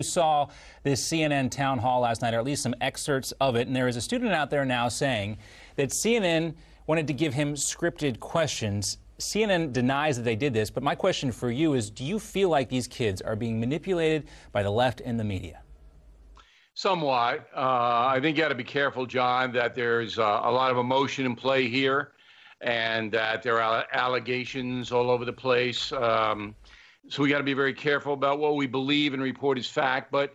You saw this CNN town hall last night, or at least some excerpts of it, and there is a student out there now saying that CNN wanted to give him scripted questions. CNN denies that they did this, but my question for you is, do you feel like these kids are being manipulated by the left and the media? Somewhat. I think you got to be careful, John, that there's a lot of emotion in play here and that there are allegations all over the place. So we got to be very careful about what we believe and report as fact. But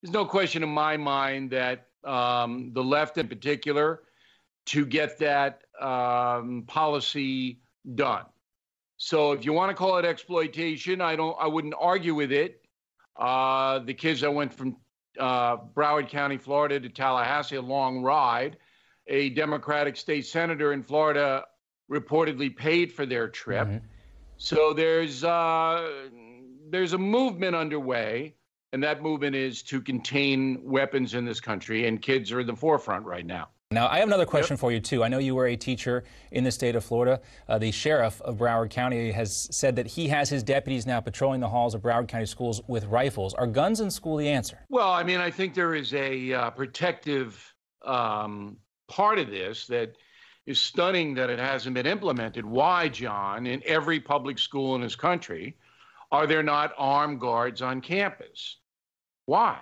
there's no question in my mind that the left in particular, to get that policy done. So if you want to call it exploitation, I wouldn't argue with it. The kids that went from Broward County, Florida to Tallahassee, a long ride. A Democratic state senator in Florida reportedly paid for their trip. Mm-hmm. So there's a movement underway, and that movement is to contain weapons in this country, and kids are in the forefront right now. Now, I have another question for you, too. I know you were a teacher in the state of Florida. The sheriff of Broward County has said that he has his deputies now patrolling the halls of Broward County schools with rifles. Are guns in school the answer? Well, I mean, I think there is a protective part of this that is stunning that it hasn't been implemented. Why, John, in every public school in this country, are there not armed guards on campus? Why?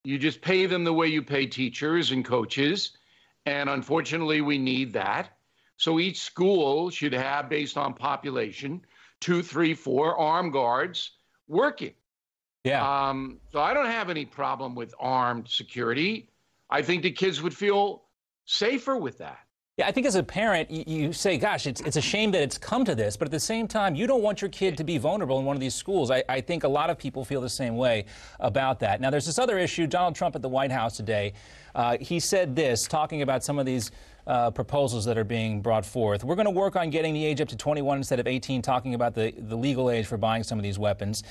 You just pay them the way you pay teachers and coaches. And unfortunately, we need that. So each school should have, based on population, 2, 3, 4 armed guards working. Yeah. So I don't have any problem with armed security. I think the kids would feel safer with that. Yeah, I think as a parent, you say, gosh, it's a shame that it's come to this, but at the same time, you don't want your kid to be vulnerable in one of these schools. I think a lot of people feel the same way about that. Now, there's this other issue. Donald Trump at the White House today, he said this, talking about some of these proposals that are being brought forth. We're going to work on getting the age up to 21 instead of 18, talking about the legal age for buying some of these weapons.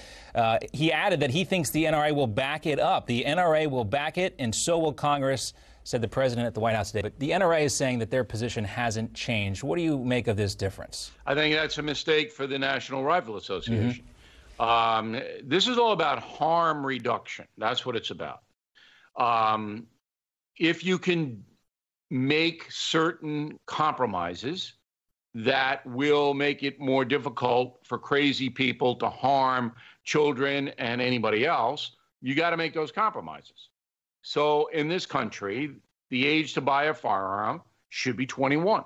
He added that he thinks the NRA will back it up. The NRA will back it, and so will Congress, said the president at the White House today. But the NRA is saying that their position hasn't changed. What do you make of this difference? I think that's a mistake for the National Rifle Association. Mm-hmm. This is all about harm reduction. That's what it's about. If you can make certain compromises that will make it more difficult for crazy people to harm children and anybody else, you got to make those compromises. So in this country, the age to buy a firearm should be 21.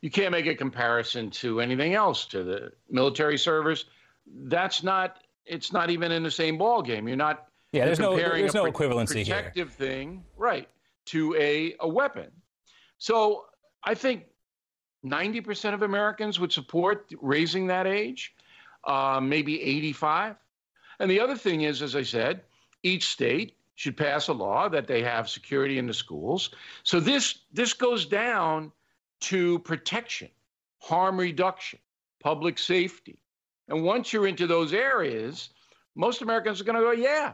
You can't make a comparison to anything else, to the military service. It's not even in the same ballgame. You're not there's comparing no equivalency protective here. Thing, right, to a weapon. So I think 90% of Americans would support raising that age, maybe 85. And the other thing is, as I said, each state should pass a law that they have security in the schools. So this goes down to protection, harm reduction, public safety. And once you're into those areas, most Americans are going to go, yeah,